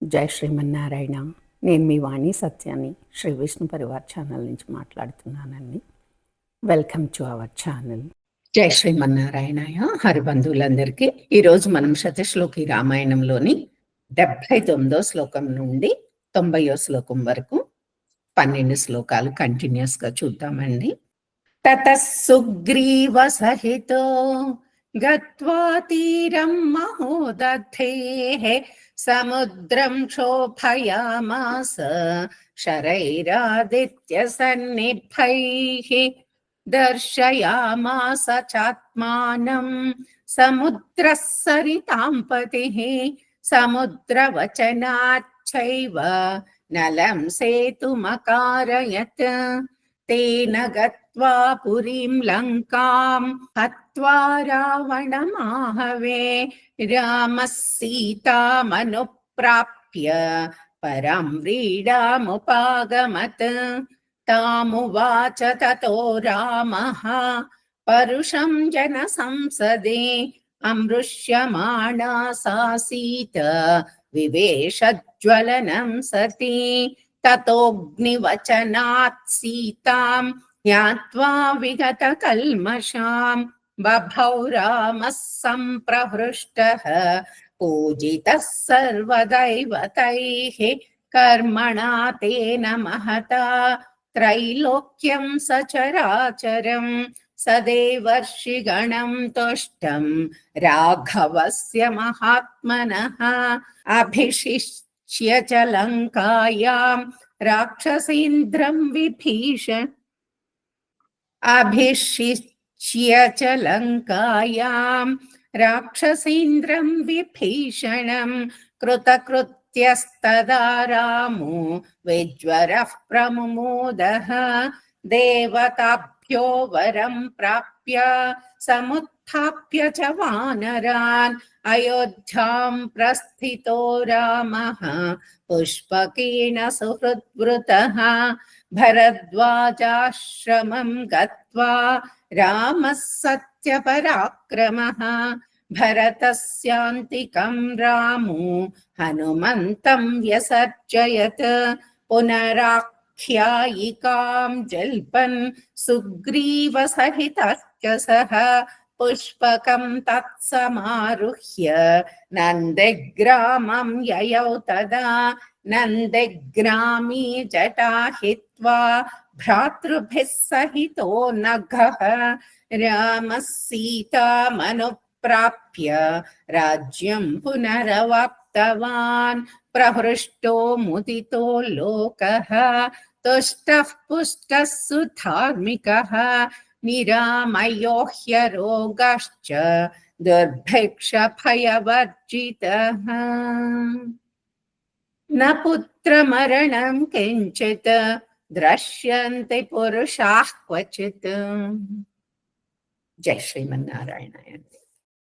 జై శ్రీమన్నారాయణ. నేను మీ వాణి సత్యాన్ని శ్రీ విష్ణు పరివార్ ఛానల్ నుంచి మాట్లాడుతున్నానండి. Welcome to our channel. జై శ్రీమన్నారాయణయ. హరిబంధువులందరికీ ఈరోజు మనం శతశ్లోకి రామాయణంలోని 79వ శ్లోకం నుండి 90వ శ్లోకం వరకు 12 శ్లోకాలు కంటిన్యూస్గా చూద్దామండి. తతః సుగ్రీవ సహితో గత్వా తీరం మహోదధేః సముద్రం క్షోభయామాస శరైరాదిత్య సన్నిభైః దర్శయామాస చాత్మానం సముద్రః సరితాం పతిః సముద్రవచనాచ్చైవ నలం సేతుమకారయత్ తేన గత్వా పురీం లంకాం హత్వా రావణమాహవే రామः సీతామనుప్రాప్య పరం వ్రీడాముపాగమత్ తామువాచ తతో రామः పరుషం జనసంసదే అమృష్యమాణా సా సీత వివేశజ్వలనం సతి తతోగ్నివచనాత్ సీతాం జ్ఞాత్వా విగత కల్మషాం బభౌ రామः సంప్రహృష్టః పూజితः సర్వదైవతైః కర్మణా తేన మహతా త్రైలోక్యం సచరాచరం సదేవర్షిగణం తుష్టం రాఘవస్య మహాత్మనః అభిషిష్య చ లంకాయాం రాక్షసేంద్రం విభీషణ అభిషిష్య చ లంకాయాం రాక్షసేంద్రం విభీషణం కృతకృత్యస్తదా రామో విజ్వరః ప్రముమోదః దేవతాభ్యో వరం ప్రాప్య సముత్థాప్య చ వానరాన్ అయోధ్యాం ప్రస్థితో రామః పుష్పకేన సుహృద్వృతః భరద్వాజాశ్రమం గత్వా రామः సత్యపరాక్రమः భరతస్యాంతికం రామో హనుమంతం వ్యసర్జయత్ పునరాఖ్యాయికాం జల్పన్ సుగ్రీవ సహితశ్చ సహ పుష్పకం తత్సమారుహ్య నందిగ్రామం యయౌ తదా నందిగ్రామీ జటాహిత్వా భ్రాతృభిః సహితో నఘః రామः సీతామనుప్రాప్య రాజ్యం పునరవాప్తవాన్ ప్రహృష్టో ముదితో లోకః తుష్టః పుష్టः సుధార్మికः నిరామయో హ్యరోగశ్చ దుర్భిక్షభయవర్జితః న పుత్రమరణం కించిత్ ద్రశ్యంతి పురుషాః క్వచిత్. జై శ్రీమన్నారాయణ.